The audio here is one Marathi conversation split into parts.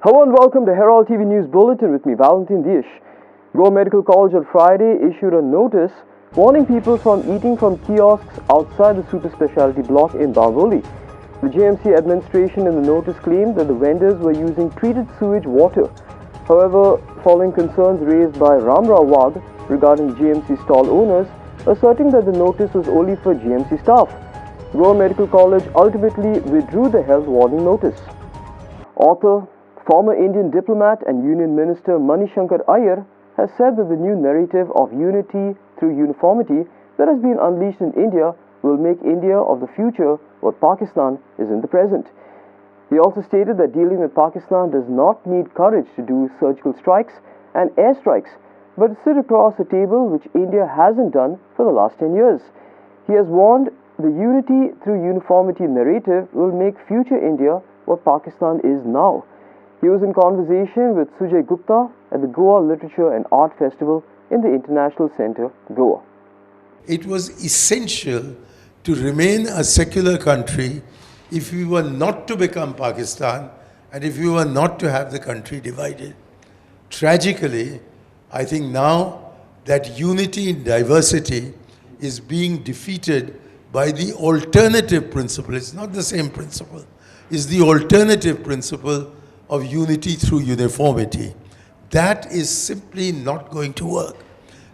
Hello and welcome to Herald TV News Bulletin with me, Valentin Dish. Goa Medical College on Friday issued a notice warning people from eating from kiosks outside the super specialty block in Bavoli. The JMC administration in the notice claimed that the vendors were using treated sewage water. However, following concerns raised by Ramrao Wagh regarding JMC stall owners, asserting that the notice was only for JMC staff, Goa Medical College ultimately withdrew the health warning notice. Author, former Indian diplomat and Union Minister Manishankar Iyer has said that the new narrative of unity through uniformity that has been unleashed in India will make India of the future what Pakistan is in the present. He also stated that dealing with Pakistan does not need courage to do surgical strikes and airstrikes, but to sit across a table which India hasn't done for the last 10 years. He has warned the unity through uniformity narrative will make future India what Pakistan is now. He was in conversation with Sujay Gupta at the Goa Literature and Art Festival in the International Centre, Goa. It was essential to remain a secular country if we were not to become Pakistan and if we were not to have the country divided. Tragically, I think now that unity in diversity is being defeated by the alternative principle. It's not the same principle. It's the alternative principle of unity through uniformity. That is simply not going to work.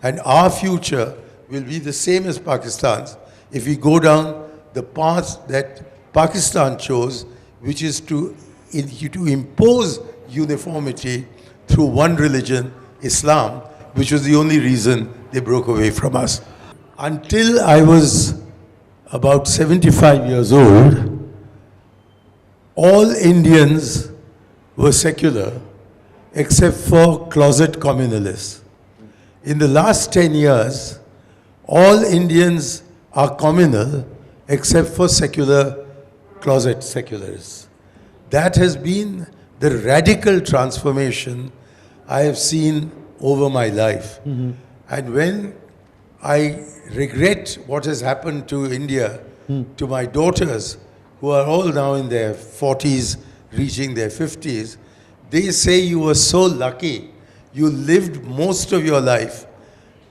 And our future will be the same as Pakistan's if we go down the path that Pakistan chose, which is to impose uniformity through one religion, Islam, which was the only reason they broke away from us. Until I was about 75 years old, all Indians were secular except for closet communalists. In the last 10 years, all Indians are communal except for closet secularists. That has been the radical transformation I have seen over my life. And when I regret what has happened to India, to my daughters, who are all now in their 40s, reaching their 50s, they say you were so lucky. You lived most of your life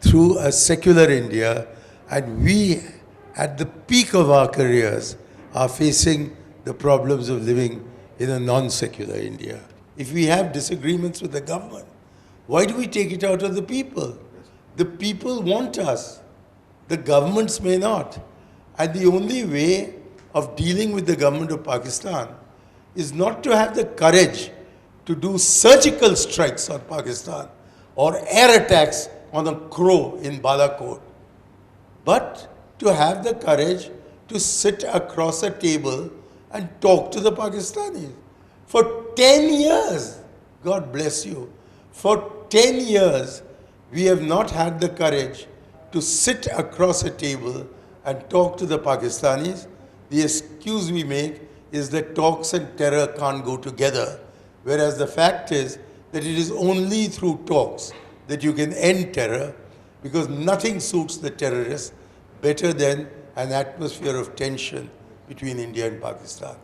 through a secular India, and we, at the peak of our careers, are facing the problems of living in a non-secular India. If we have disagreements with the government, why do we take it out of the people? The people want us. The governments may not. And the only way of dealing with the government of Pakistan is not to have the courage to do surgical strikes on Pakistan or air attacks on a crow in Balakot, but to have the courage to sit across a table and talk to the Pakistanis. For 10 years, God bless you, for 10 years, we have not had the courage to sit across a table and talk to the Pakistanis. The excuse we make is that talks and terror can't go together, whereas the fact is that it is only through talks that you can end terror, because nothing suits the terrorists better than an atmosphere of tension between India and Pakistan.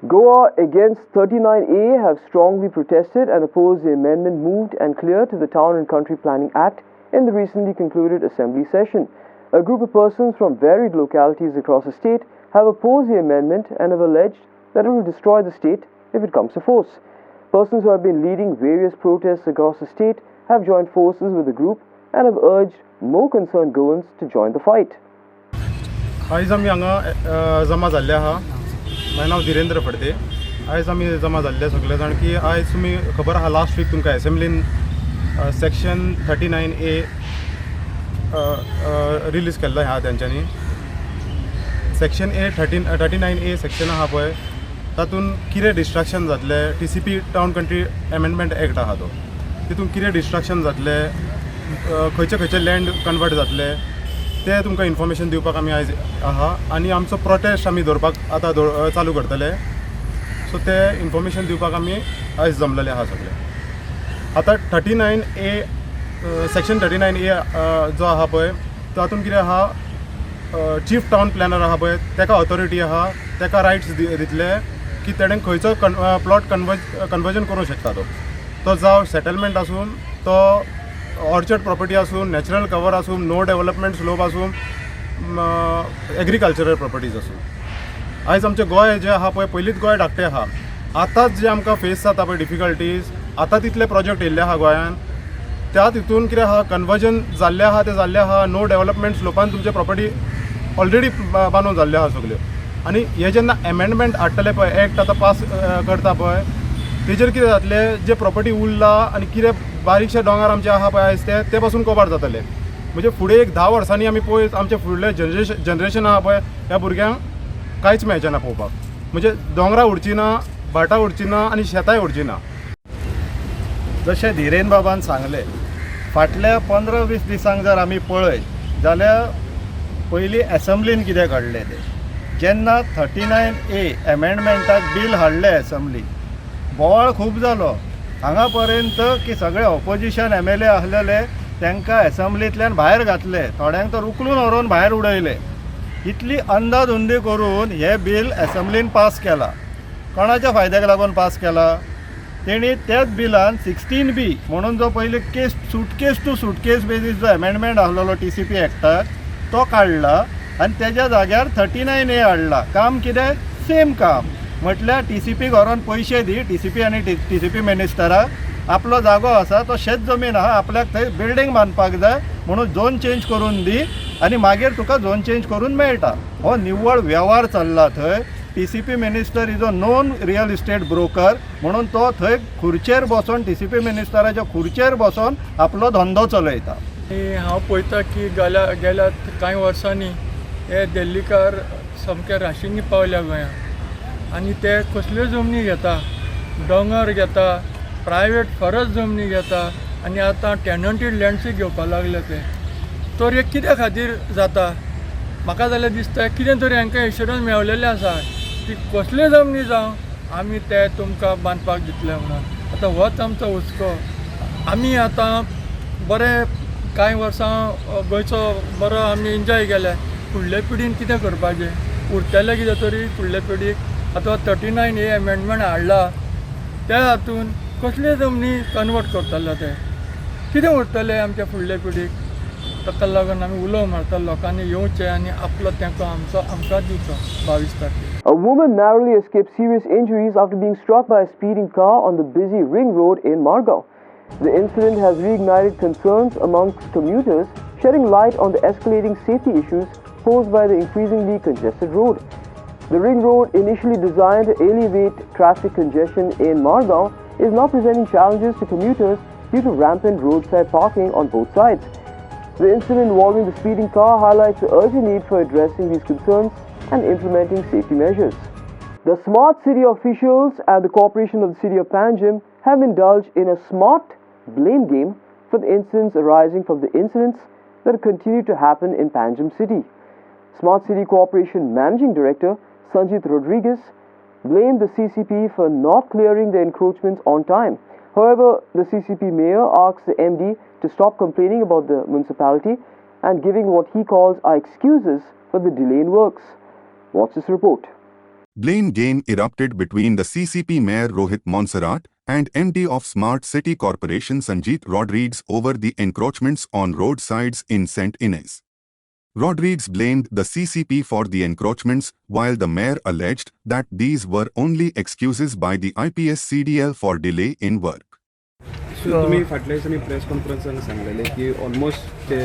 Goa against 39A have strongly protested and opposed the amendment moved and cleared to the Town and Country Planning Act in the recently concluded Assembly session. A group of persons from varied localities across the state have opposed the amendment and have alleged that it will destroy the state if it comes to force. Persons who have been leading various protests across the state have joined forces with the group and have urged more concerned Goans to join the fight. आयज आमी हांगा जमा जाल्ले आहा. म्हाजें नांव धिरेंद्र फडते. आयज आमी जमा जाल्ले सगळे जाण की आयज तुमी खबर आहा लास्ट वीक तुमकां एसेंब्लीन सेक्शन 39A रिलीज केल्लो आहा तेंच्यांनी. सेक्शन 39A सेक्शन आहा पळय तातूंत कितें डिस्ट्रक्शन जातले, TCP town country amendment act आहा तो, तितून कितें डिस्ट्रक्शन जातले, खंयचे लँड कन्वर्ट जातले ते तुमकां इन्फॉर्मेशन दिवपाक आमी आयज आहा. आनी आमचो प्रोटेस्ट आमी दवरपाक आतां चालू करतले. सो ते इन्फॉर्मेशन दिवपाक आमी आयज जमलेले आहा सगळे. आतां 39A सेक्शन 39A जो आहा पळय तातूंत कितें आहा, चीफ टावन प्लॅनर आहा पळय ताका ऑथॉरिटी आहा, ताका रायट्स दितले की तेणें खंयचो प्लॉट कन्वर्जन करूंक शकता तो जावं सेटलमेंट आसूं तो ऑर्चर्ड प्रॉपर्टी आसूं नॅचरल कवर आसूं नो डेव्हलपमेंट स्लोप आसूं एग्रीकल्चरल प्रॉपर्टीज आसूं आयज आमचें गोंय जें आहा पळय पयलींच गोंय धाकटें आहा आतांच जे आमकां फेस जाता पळय डिफिकल्टीज आतां तितले प्रोजेक्ट येयल्ले आहा गोंयान त्या तितून कितें आहा कन्वर्जन जाल्लें आहा तें जाल्लें आहा नो डेव्हलपमेंट स्लोपान तुमचे प्रॉपर्टी ऑलरेडी बांदून जाल्ल्यो आहा सगल्यो आनी हे जेन्ना एमेंडमेंट हाडटले पळय एक्ट आतां पास करता पळय तेजेर कितें जातलें जे प्रॉपर्टी उरला आनी कितें बारीकशे दोंगर आमचे आहा पळय आयज ते पासून कवर जातले म्हणजे फुडें एक 10 वर्सांनी आमी पळयत आमचे फुडले जनरेशन आहा पळय ह्या भुरग्यांक कांयच मेळचें ना पळोवपाक म्हणजे दोंगरां उरचीं ना भाटां उरचीं ना आनी शेतांय उरचीं ना जशें धिरेन बाबान सांगलें फाटल्या 15-20 दिसांक जर आमी पळयत जाल्यार पयलीं एसेंब्लीन कितें घडलें तें जेन्ना 39A एमेंडमेंटाक बील हाडलें एसेंब्लीन बोवाळ खूब जालो हांगा पर्यंत की सगळे ऑपोजिशन MLA आसलेले तांकां एसेंब्लींतल्यान भायर घातले थोड्यांक तर उखलून व्हरून भायर उडयले इतली अंदाधुंदी करून हे बील एसेंब्लीन पास केला कोणाच्या फायद्याक लागून पास केला तेणी त्याच बिलान 16B म्हणून जो पयलीं केस सुटकेस टू सुटकेस बेजीस जो एमेंडमेंट आसलेलो TCP एक्टाक तो काडला आनी तेज्या जाग्यार 39A हाडला काम कितें सेम काम म्हटल्यार TCP व्हरोन पयशे दी TCP आनी TCP मिनिस्टराक आपलो जागो आसा तो शेत जमीन आहा आपल्याक थंय बिल्डींग बांदपाक जाय म्हणून झोन चेंज करून दी आनी मागीर तुका झोन चेंज करून मेळटा हो निव्वळ वेव्हार चल्ला थंय TCP minister is a known real estate broker म्हणून तो थंय खुर्चेर बसून TCP मिनिस्टराच्या खुर्चेर बसून आपलो धंदो चलयता हांव पळयता की गेल्या कांय वर्सांनी हे दिल्लीकार सामके राशिंनी पावल्या गोंयांत आनी ते कसल्यो जमनी घेता दोंगर घेता प्रायवेट फरस जमनी घेता आनी आतां टॅनंटेड लँड्सूय घेवपाक लागले ते तर हे कित्या खातीर जाता म्हाका जाल्यार दिसता कितें तरी हांकां इन्शुरन्स मेळलेले आसा की कसल्यो जमनी जावं आमी ते तुमकां बांदपाक दितले म्हणून आतां होच आमचो हुस्को आमी आतां बरे कांय वर्सां गोंयचो बरो आमी एन्जॉय केल्या फुडले पिढीन कितें करपाचें उरतलें कितें तरी फुडले पिढीक आतां 39A एमेंडमेंट हाडला त्या हातून कसले जमनी कन्वर्ट करतले ते कितें उरतलें आमच्या फुडले पिढीक ताका लागून आमी उलो मारता लोकांनी येवचें आनी आपलो तेंको आमकां दिवचो 22 तारखेक. A woman narrowly escaped serious injuries after being struck by a speeding car on the busy Ring Road in Margao. The incident has reignited concerns amongst commuters, shedding light on the escalating safety issues posed by the increasingly congested road. The Ring Road, initially designed to alleviate traffic congestion in Margao, is now presenting challenges to commuters due to rampant roadside parking on both sides. The incident involving the speeding car highlights the urgent need for addressing these concerns and implementing safety measures. The smart city officials and the corporation of the city of Panjim have indulged in a smart blame game for the incidents arising from the incidents that continue to happen in Panjim city. Smart City Corporation Managing Director Sanjit Rodriguez blamed the CCP for not clearing the encroachments on time. However, the CCP mayor asked the MD to stop complaining about the municipality and giving what he calls are excuses for the delay in works. Watch this report. Blame game erupted between the CCP Mayor Rohit Monserrat and MD of Smart City Corporation Sanjit Rodriguez over the encroachments on roadsides in St. Ines. Rodriguez blamed the CCP for the encroachments, while the mayor alleged that these were only excuses by the IPS CDL for delay in work. तुम्ही फाटल्या दिसांनी प्रेस कॉन्फरन्सान सांगलेले की ऑलमोस्ट ते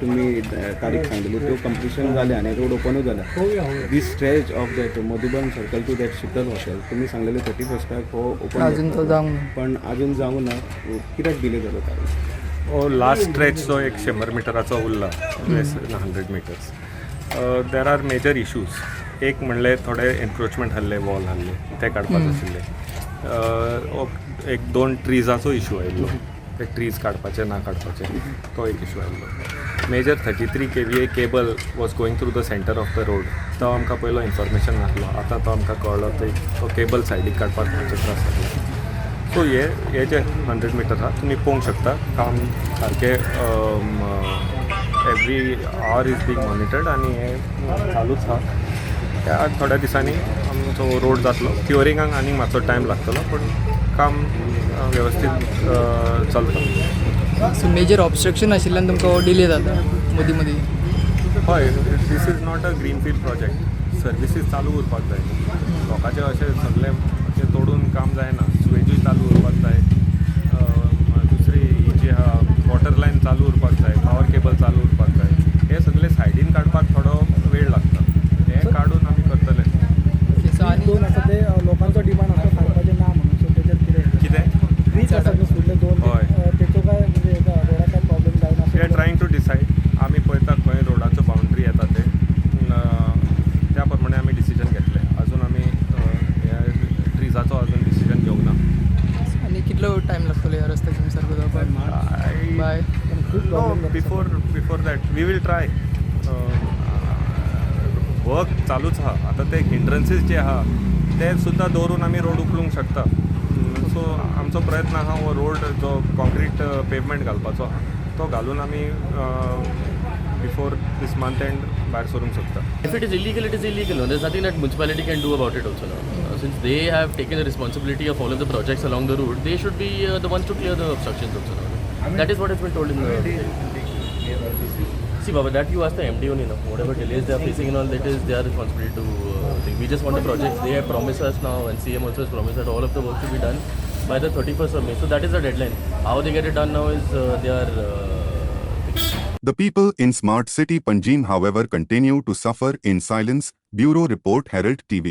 तुम्ही तारीख सांगलेली तो कंप्लिशन जाले आनी रोड ओपनूच जाला this stretch of that Madhuban circle to that Sheetal hotel तुम्ही सांगलेले 31st हो ओपन पण अजून जावं ना कित्याक डिले जालो तारीख हो लास्ट स्ट्रेच जो 100 मिटराचो उरला 100 metres there are major issues एक म्हणले थोडे एनक्रोचमेंट आहले वॉल आहले ते काडपाक आशिल्ले एक 2 ट्रीजाचो इशू आयिल्लो ते ट्रीज काडपाचे ना काडपाचे तो एक इशू आयिल्लो major 33 kVA cable was going through the centre of the road तो आमकां पयलो इन्फॉर्मेशन नासलो आतां तो आमकां कळ्ळो तो केबल सायडीक काडपाक मातशे त्रास जातले सो हे जे 100 मिटर आहा तुमी पळोवंक शकता काम सारकें every hour is being monitored आनी हे चालूच आहा त्या थोड्या दिसांनी आमचो रोड जातलो. क्युरिंगाक आनीक मातसो टायम लागतलो, पण काम वेवस्थीत चलता. सो मेजर ऑब्स्ट्रक्शन आशिल्ल्यान तुमकां डिले जाता मदीं मदीं. हय, this is not a greenfield project. Services चालू उरपाक जाय. लोकांचें अशें सगळें अशें तोडून काम जायना. सुवेजूय चालू उरपाक जाय. दुसरी ही जी आहा वॉटर लायन चालू उरपाक जाय, पावर केबल चालू उरपाक जाय. हे सगळे सायडीन काडपाक थोडो वेळ लागता. हे काडून आमी करतले. सो आनी दोन आसा ते लोकांचो डिमांड आसा सांगपाचें ना म्हणून, सो तेजेर कितें रीच आसा न्हू फुडले दोन, तेचो काय म्हणजे रोडाक काय प्रॉब्लेम जायना. We are trying to decide. आमी पळयता खंय रोडाचो बाउंड्री येता ते, त्या प्रमाणे आमी डिसिजन घेतले. अजून आमी ट्रिजाचो अजून डिसिजन घेवंक ना. आनी कितलो टायम लागतलो ह्या रस्त्याचेर सारको जावपाक? By before that we will try. Work चालूच आहा. आतां ते हिंड्रन्सीस जे आहा ते सुद्दां दवरून आमी रोड उखलूंक शकता. सो आमचो प्रयत्न आहा हो रोड जो कॉन्क्रीट पेवमेंट घालपाचो आहा तो घालून आमी बिफोर दीस मंथ एंड भायर सरूंक शकता. If it is illegal, it is illegal. No? There's nothing that municipality can do about it also. No? Since they have taken the responsibility of all of the projects along the route, they should be the ones to clear the obstructions also. No? That is what has been told in the... See, Baba, that you ask the MD only. No? Whatever delays they are facing and all, that is their responsibility to think. We just want the projects. They have promised us now, and CM also has promised that all of the work should be done by the 31st of May. So that is the deadline. How they get it done now is they are... The people in Smart City Panjim, however, continue to suffer in silence. Bureau Report, Herald TV.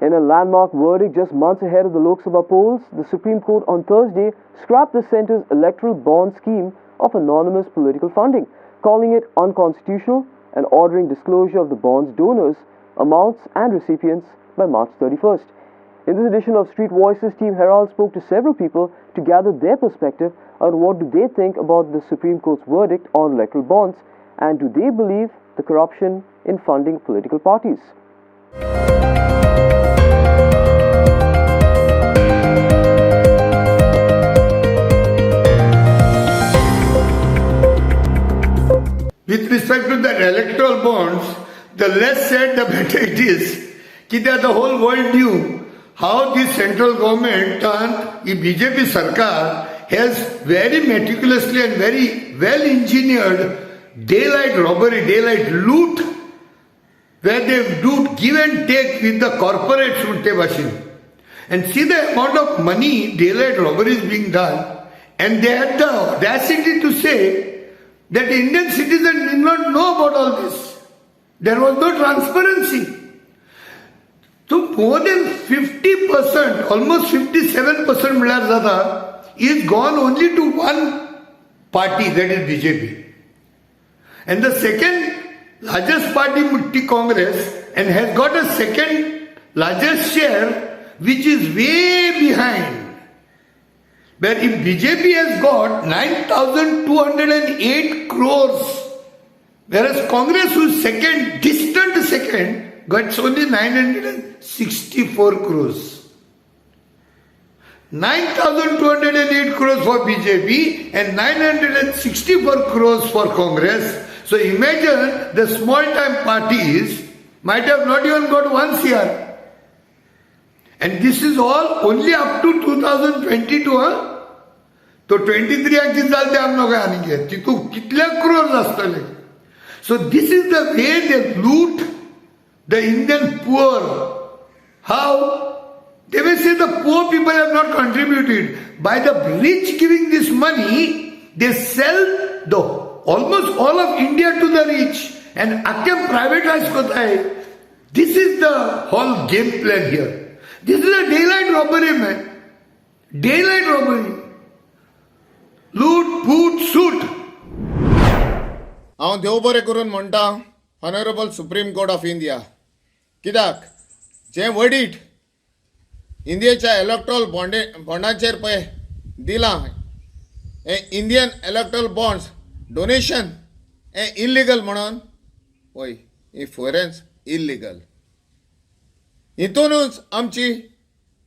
In a landmark verdict just months ahead of the Lok Sabha polls, the Supreme Court on Thursday scrapped the centre's electoral bond scheme of anonymous political funding, calling it unconstitutional and ordering disclosure of the bond's donors, amounts and recipients by March 31st. In this edition of Street Voices, Team Herald spoke to several people to gather their perspective on what do they think about the Supreme Court's verdict on electoral bonds, and do they believe the corruption in funding political parties. With respect to the electoral bonds, the less said the better it is. That the whole world knew how the central government and the BJP Sarkar has very meticulously and very well engineered daylight robbery, daylight loot, where they do give and take with the corporates. And see the amount of money daylight robbery is being done, and they had the audacity to say that Indian citizens did not know about all this. There was no transparency. So more than 50%, almost 57% Milar Zada is gone only to one party, that is BJP. And the second largest party, Mutti Congress, and has got a second largest share, which is way behind. Where if BJP has got 9,208 crores, whereas Congress, who's second, distant second, gets only 964 crores. 9,208 crores for BJP and 964 crores for Congress. So imagine the small time parties might have not even got 1 CR. And this is all only up to 2022. तो 23 actually चालते हम लोग आनेंगे तितू कितले crores असतले. So this is the way they loot the Indian poor. How? They may say the poor people have not contributed. By the rich giving this money, they sell almost all of India to the rich and akem privatize kota hai. This is the whole game plan here. This is a daylight robbery, man. Daylight robbery. Loot, boot, suit. हांव देव बरें करून म्हणटा honourable supreme court of India, कित्याक जें वर्डिक्ट इंडियेच्या इलेक्ट्रल बॉन्डाचेर पळय दिलां, हें इंडियन इलेक्ट्रल बॉन्ड्स डोनेशन हें इल्लिगल म्हणून, पळय ही फॉरेन्स इल्लिगल. हितूनच आमची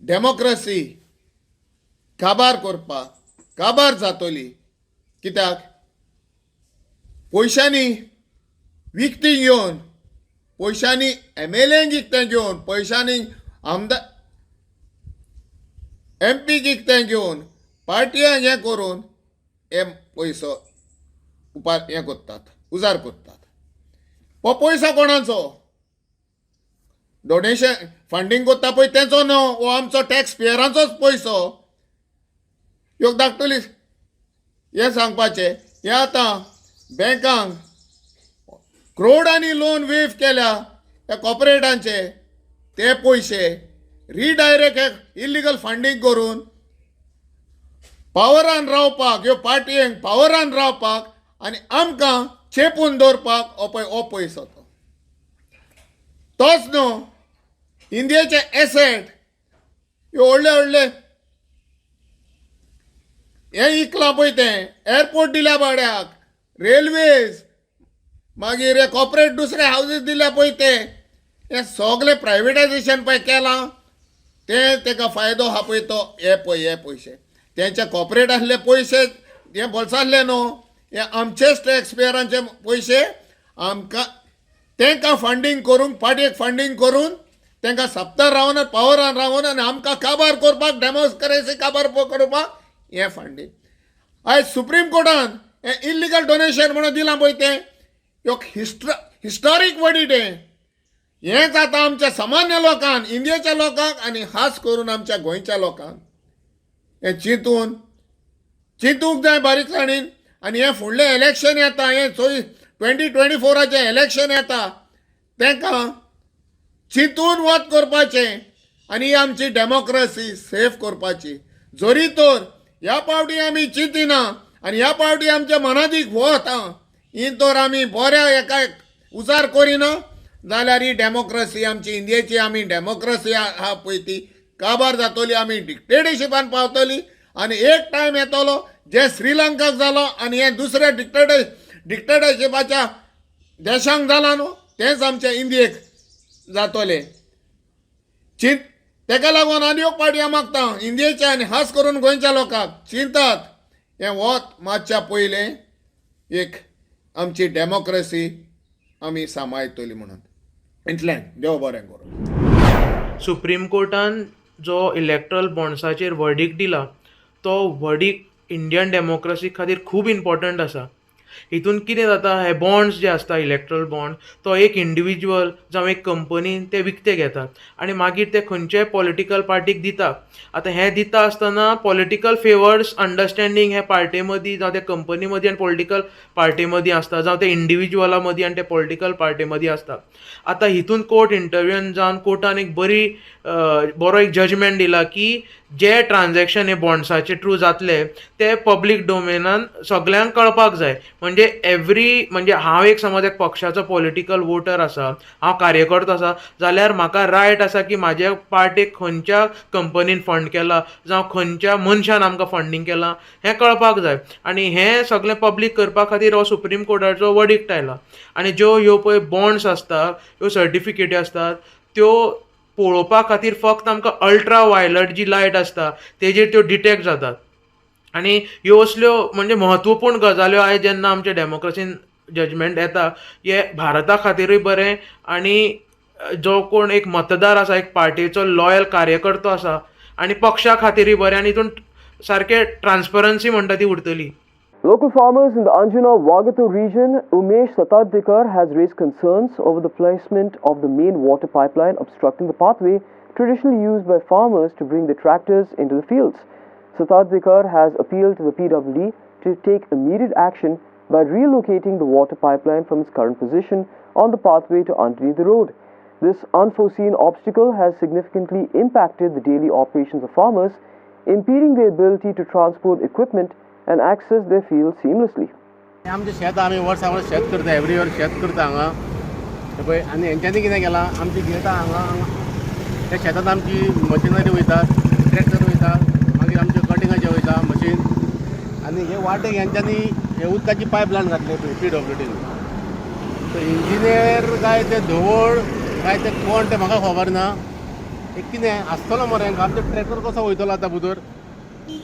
डेमोक्रेसी काबार जातली. कित्याक पयशांनी विकती घेवन पयशांनी MLA जिखतें घेवन पयशांनी आमदार MP जिखतें घेवन पार्टयांक हें करून हे पयसो हें करतात उजार करतात. हो पयसो कोणाचो? डोनेशन फंडींग करता पळय तेचो न्हू, हो आमचो टॅक्स पेयरांचोच पयसो. ह्यो धाकटुली हें सांगपाचें हें आतां बँकांक करोडांनी लोन वेव केल्या त्या कॉर्पोरेटांचे ते पयशे रिडायरेक्ट इल्लिगल फंडींग करून पावरान रावपाक ह्यो पार्टयेंक पावरान रावपाक आनी आमकां चेपून दवरपाक हो पयसो तोच न्हू इंडियेचे एसेट ह्यो व्हडले हें इकलां पळय तें एअरपोर्ट दिल्या भाड्याक, रेल्वेज, मागीर हे कॉर्पोरेट दुसरे हावजीस दिल्या पळय ते हें सगळें प्रायवेटायजेशन पळय केलां तें तेका फायदो आहा पळय तो हे पयशे तेंचे कॉर्पोरेट आसले पयशे हे बोल्सांतले न्हू हे आमचेच टॅक्स पेयरांचे पयशे आमकां तांकां फंडींग करून पार्टयेक फंडींग करून तांकां सप्तार रावन पावरान रावन आनी आमकां काबार करपाक डेमोक्रेसी काबार करपाक हें फंडींग. आयज सुप्रीम कोर्टान हें इल्लिगल डोनेशन म्हणून दिलां पळय तें एक हिस्टॉरीक वर्डीट हें जाता आमच्या सामान्य लोकांक इंडियेच्या लोकांक आनी खास करून आमच्या गोंयच्या लोकांक हें चिंतूंक जाय बारीकसाणीन. आनी हें फुडलें इलेक्शन येता हें 2024 इलेक्शन येता तांकां चिंतून वत करपाचें आनी ही आमची डेमोक्रेसी सेफ करपाची. जोरी तर ह्या पावटी आमी चिंतिना आनी ह्या पावटी आमच्या मनादीक वत ही तर आमी बऱ्या एका उजार करिना जाल्यार ही डेमोक्रेसी आमची इंडियेची आमी डेमोक्रेसी आहा पळय ती काबार जातली आमी डिक्टेटरशिपान पावतली आनी एक टायम येतलो जे श्रीलंकाक जालो आनी हे दुसऱ्या डिक्टेटरशिपाच्या देशांक जाला न्हू तेंच आमच्या इंडियेक जातले. तेका लागून आनी एक पावटी हांव मागता इंडियेच्या आनी खास करून गोंयच्या लोकांक चिंतात हें वत मातच्या पयलें एक आमची डेमोक्रेसी आमी सांबाळटली म्हणून. इतलें देव बरें करूं. सुप्रीम कोर्टान जो इलेक्ट्रल बॉन्ड्साचेर वर्डिक्ट दिला तो वर्डिक्ट इंडियन डेमोक्रेसी खातीर खूब इम्पॉर्टंट आसा. हितून कितें जाता हे बॉन्ड्स जे आसता इलेक्ट्रल बॉन्ड तो एक इंडिविज्युअल जावं एक कंपनीन ते विकते घेतात आनी मागीर ते खंयच्याय पॉलिटिकल पार्टीक दिता. आतां हें दिता आसतना पॉलिटिकल फेवर्स अंडरस्टँडींग हे पार्टी मदीं जावं ते कंपनी मदीं आनी पॉलिटिकल पार्टी मदीं आसता जावं ते इंडिविज्युअला मदीं आनी ते पॉलिटिकल पार्टी मदीं आसता. आतां हितून कोर्ट इंटरव्यून जावन कोर्टान एक बरो एक जजमेंट दिला की जे ट्रान्जॅक्शन हे बॉन्ड्साचे थ्रू जातले ते पब्लीक डोमेनान सगळ्यांक कळपाक जाय. म्हणजे हांव एक समज एक पक्षाचो पॉलिटिकल वोटर आसा हांव कार्यकर्तो आसा जाल्यार म्हाका रायट आसा की म्हाज्या पार्टीक खंयच्या कंपनीन फंड केला जावं खंयच्या मनशान आमकां फंडींग केलां हें कळपाक जाय. आनी हें सगळें पब्लीक करपा खातीर हो सुप्रीम कोर्टाचो वर्डिक्ट आयला. आनी ज्यो ह्यो पळय बॉन्ड्स आसता ह्यो सर्टिफिकेटी आसतात त्यो पळोवपा खातीर फक्त आमकां अल्ट्रा वायलट जी लायट आसता तेजेर त्यो डिटेक्ट जातात. आनी ह्यो असल्यो म्हणजे म्हत्वपूर्ण गजाल्यो आयज जेन्ना आमच्या डेमोक्रेसीन जजमेंट येता हे भारता खातीरूय बरें आनी जो कोण एक मतदार आसा एक पार्टीचो लॉयल कार्यकर्तो आसा आनी पक्षा खातीरूय बरें आनी हितून सारकें ट्रान्सपरन्सी म्हणटा ती उरतली. Local farmers in the Anjuna Wagatur region, Umesh Satadikar, has raised concerns over the placement of the main water pipeline obstructing the pathway traditionally used by farmers to bring their tractors into the fields. Satadikar has appealed to the PWD to take immediate action by relocating the water pipeline from its current position on the pathway to underneath the road. This unforeseen obstacle has significantly impacted the daily operations of farmers, impeding their ability to transport equipment and access their fields seamlessly. आमचें शेत आमी वर्सा वर्स शेत करता एवरी इयर शेत करता हांगा पळय आनी हेंच्यांनी कितें केलां आमची गेटां हांगा त्या शेतांत आमची मशिनरी वयतात ट्रॅक्टर वयता मागीर आमचे कटिंगाचे वयता मशीन आनी हे वाटेक हेंच्यांनी हे उदकाची पायपलायन घातली पळय PWDन. तो इंजिनियर काय ते धवळ काय ते कोण ते म्हाका खबर ना एक कितें आसतलो मरे हांगा आमचो ट्रॅक्टर कसो वयतलो आतां भितर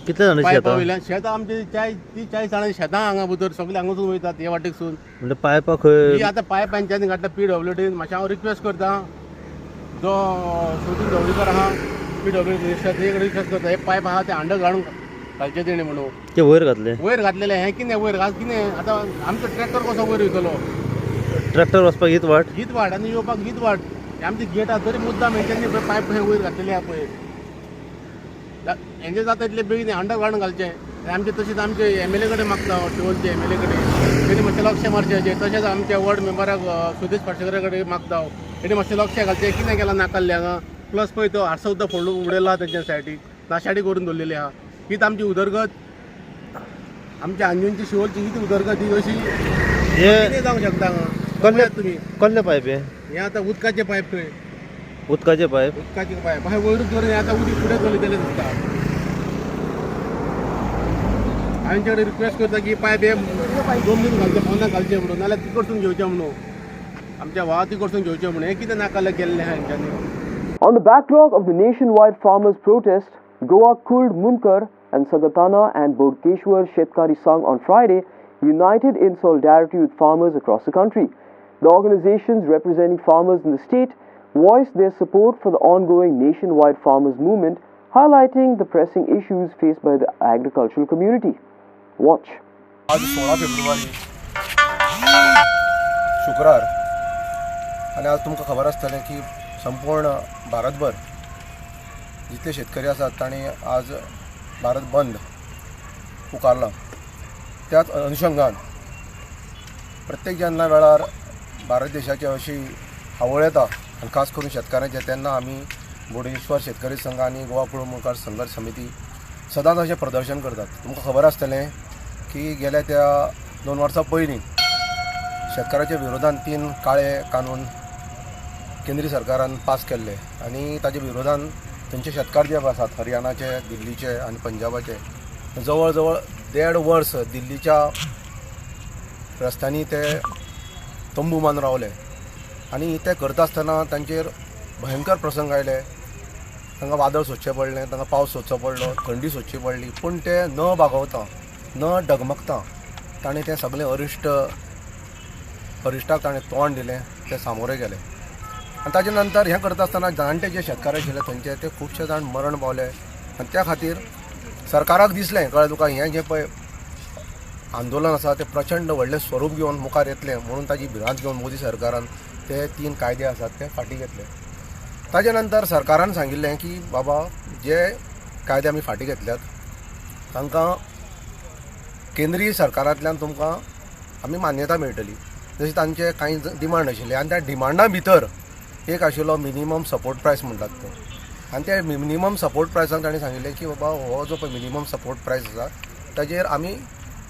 कितले जाणांची पायपा शेतां वयल्यान शेतां आमची 40 जाणांची शेतां हांगा भितर सगळे हांगासून वयतात हे वाटेकसून. म्हणजे पायपा खंय ही आतां पायप पंचायतीन घातला PWDन. मातशें हांव रिक्वेस्ट करता जो सोदून ढवळीकर आहा PWD रिक्वेस्ट करता हे पायप आहा ते अंडरग्रावंड घालचे तेणी म्हणून. ते वयर घातले वयर घातलेले हें कितें वयर घाल कितें आतां आमचो ट्रॅक्टर कसो वयर वयतलो. ट्रॅक्टर वचपाक हीच वाट हीच वाट आनी येवपाक हीच वाट. आमची गेट आसा तरी मुद्दाम हेंच्यांनी पायप खंय वयर घातलेले आहा पळय. हेंचे जाता इतले बेगीन अंडरग्रावंड घालचें. आमचे तशेंच आमचे MLA कडेन मागता शिवोलचे MLA कडेन तेणी मातशें लक्ष मारचें. तशेंच आमच्या वॉर्ड मेंबराक सुदेश पाटकर कडेन मागता तेणी मातशें लक्ष घालचें कितें केलां नाकाल्ले हांगा. प्लस पळय तो आरसो सुद्दां फोडून उडयलो आहा तेंच्या सायडीक नाशाडी करून दवरलेली आहा. हीच आमची उदरगत आमच्या अंजूंची शिवोलची हीच उदरगत ही अशी कितें जावंक शकता हांगा. तुमी कसले पायप हे आतां उदकाचे पायप थंय उदकाचे पायप उदकाचे पायप अशें वयरूच धरून आतां उदीक फुडें चलयतलें दिसता. हांवें कडेन रिक्वेस्ट करता की पायप हे जमनीन घालचे फोनाक घालचे म्हणून नाल्यार ती कडसून घेवचें म्हणून आमच्या वावा ती कडसून घेवचें म्हणून हें कितें नाकालें केल्लें आहा हेंच्यांनी. On the backdrop of the nationwide farmers' protest, Goa Kuld Munkar and Sagatana and Bodkeshwar Shetkari Sangh on Friday united in solidarity with farmers across the country. The organizations representing farmers in the state voiced their support for the ongoing nationwide farmers' movement, highlighting the pressing issues faced by the agricultural community. Watch. आज 16 फेब्रुवारी शुक्रार आणि आज तुमकां खबर आसतलें की संपूर्ण भारतभर जितले शेतकरी आसात तांणी आज भारत बंद पुकारला. त्याच अनुशंगान प्रत्येक जेन्ना वेळार भारत देशाची अशी हावळ येता आनी खास करून शेतकारांचे तेन्ना आमी बोडगेश्वर शेतकरी संघ आनी गोवा कुळ मुखार संघर्श समिती सदांच अशें प्रदर्शन करतात. तुमकां खबर आसतलें की गेल्या त्या 2 वर्सां पयलीं शेतकाराच्या विरोधान 3 काळे कानून केंद्रीय सरकारान पास केल्ले आनी ताजे विरोधान थंयचे शेतकार जे आसात हरियाणाचे दिल्लीचे आनी पंजाबाचे जवळ जवळ 1.5 वर्स दिल्लीच्या रस्त्यांनी ते तंबू मान रावले आनी ते करता आसतना तांचेर भयंकर प्रसंग आयले. तांकां वादळ सोंसचें पडलें, तांकां पावस सोंसचो पडलो, थंडी सोंसची पडली, पूण ते न बागवता न डगमगता ताणें तें सगळें अरिश्टाक ताणें तोंड दिलें, ते सामोरे गेले. आनी ताजे नंतर हें करता आसतना जाणटे जे शेतकार आशिल्ले थंयचे ते खुबशे जाण मरण पावले आनी त्या खातीर सरकाराक दिसलें कळ्ळें तुका हें जें पळय आंदोलन आसा तें प्रचंड व्हडलें स्वरूप घेवन मुखार येतलें म्हणून ताजी भिरांत घेवन मोदी सरकारान ते 3 कायदे आसात ते फाटीं घेतले. ताजे नंतर सरकारान सांगिल्लें की बाबा जे कायदे आमी फाटीं घेतल्यात तांकां केंद्रीय सरकारांतल्यान तुमकां आमी मान्यता मेळटली. जशें तांचे कांय डिमांड आशिल्ले आनी त्या डिमांडा भितर एक आशिल्लो मिनिमम सपोर्ट प्रायस म्हणटात तो. आनी त्या मिनिमम सपोर्ट प्रायसान ताणें सांगिल्लें की बाबा हो जो पळय मिनिमम सपोर्ट प्रायस आसा ताजेर आमी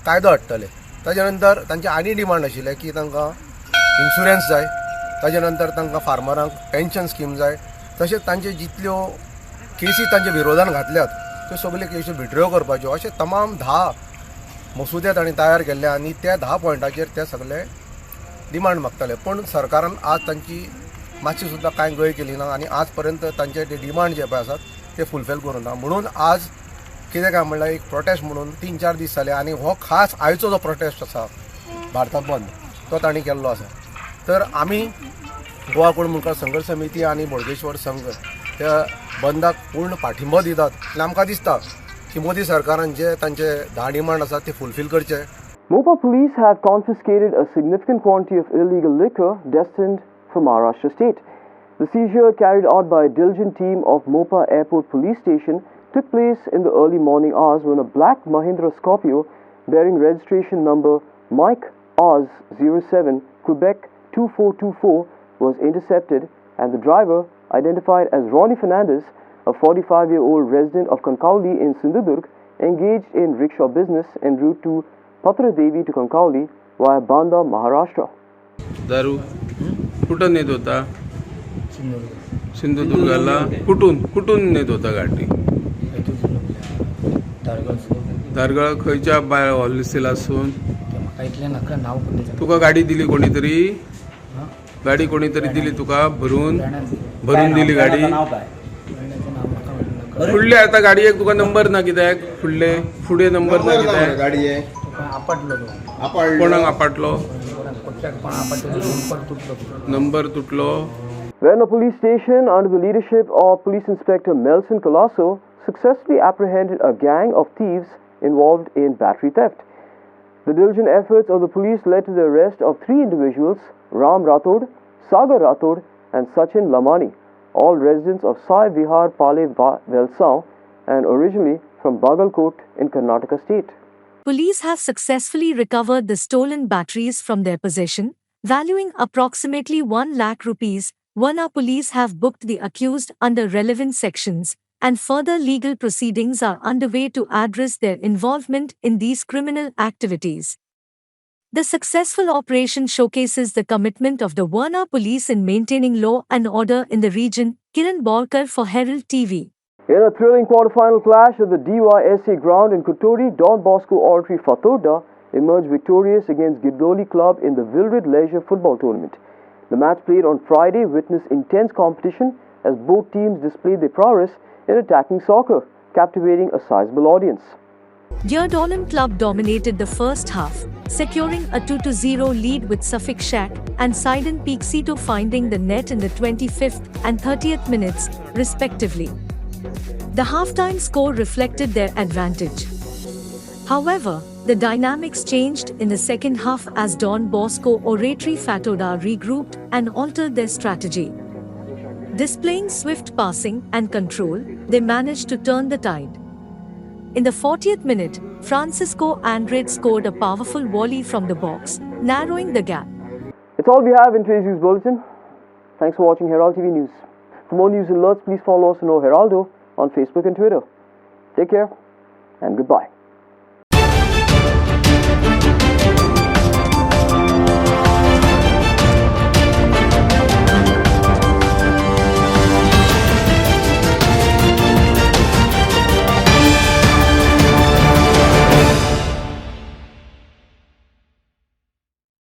कायदो हाडटले. ताजे नंतर तांचे आनी डिमांड आशिल्ले की तांकां इन्शुरन्स जाय, ताजे नंतर तांकां फार्मरांक पेन्शन स्कीम जाय, तशेंच तांचे जितल्यो केसी तांच्या विरोधान घातल्यात त्यो सगल्यो केसी विड्रॉ करपाच्यो अशे तमाम 10 मसुदे तांणी तयार केल्ले आनी त्या 10 पॉयंटाचेर ते सगळे डिमांड मागताले. पूण सरकारान आज तांची मातशी सुद्दां कांय गय केली ना आनी आज पर्यंत तांचे ते डिमांड जे पळय आसात ते फुलफील करूं ना. म्हणून आज कितें काय म्हणल्यार एक प्रोटेस्ट म्हणून 3-4 दीस जाले आनी हो खास आयचो जो प्रोटेस्ट आसा भारतात बंद तो तांणी केल्लो आसा. तर आमी गोवा कुळ मुखार संघर्श समिती आनी बोडगेश्वर संघ त्या बंदाक पूर्ण पाठिंबो दितात आनी आमकां दिसता की मोदी सरकारान जे तांचे 10 डिमांड आसात ते फुलफील करचे. Mopa police have confiscated a significant quantity of illegal liquor destined for Maharashtra state. The seizure, carried out by a diligent team of Mopa Airport Police Station, took place in the early morning hours when a black Mahindra Scorpio bearing registration number Mike Oz 07 Quebec 2424 was intercepted and the driver, identified as Ronnie Fernandez, a 45-year-old resident of Kankauli in Sindhudurg, engaged in rickshaw business en route to Patradevi to Kankauli via Banda, Maharashtra. दारू कुठं नेत होता? सिंधुदुर्गाला. कुठून नेत होता गाडी? दारगळ खंयच्या हॉलसेलासून? तुका गाडी दिली कोणीतरी? गाडी कोणीतरी दिली तुका भरून दिली गाडी? फुडले आतां गाडयेक तुका नंबर ना कित्याक फुडें नंबर ना कित्याक गाडयेक आपटलो तो कोणाक आपटलो number तुटलो. When a police station under the leadership of Police Inspector Melson Colasso successfully apprehended a gang of thieves involved in battery theft. The diligent efforts of the police led to the arrest of 3 individuals, Ram Rathod, Sagar Rathod and Sachin Lamani, all residents of Sai Vihar Pale Velsaon and originally from Bagalkot in Karnataka state. Police have successfully recovered the stolen batteries from their possession, valuing approximately 1 lakh rupees. Varna police have booked the accused under relevant sections, and further legal proceedings are underway to address their involvement in these criminal activities. The successful operation showcases the commitment of the Varna police in maintaining law and order in the region. Kiran Borkar for Herald TV. In a thrilling quarter-final clash at the DYSA ground in Kotori, Don Bosco Oratory Fatorda emerged victorious against Girdoli Club in the Wilred Leisure Football Tournament. The match played on Friday witnessed intense competition as both teams displayed their prowess in attacking soccer, captivating a sizable audience. Deardolan Club dominated the first half, securing a 2-0 lead with Suffolk Shack and Sidon Peaksito finding the net in the 25th and 30th minutes, respectively. The halftime score reflected their advantage. However, the dynamics changed in the second half as Don Bosco Oratory Fatorda regrouped and altered their strategy. Displaying swift passing and control, they managed to turn the tide. In the 40th minute, Francisco Andrade scored a powerful volley from the box, narrowing the gap. It's all we have in today's news bulletin. Thanks for watching Herald TV News. For more news and alerts, please follow us on O Heraldo on Facebook and Twitter. Take care and goodbye.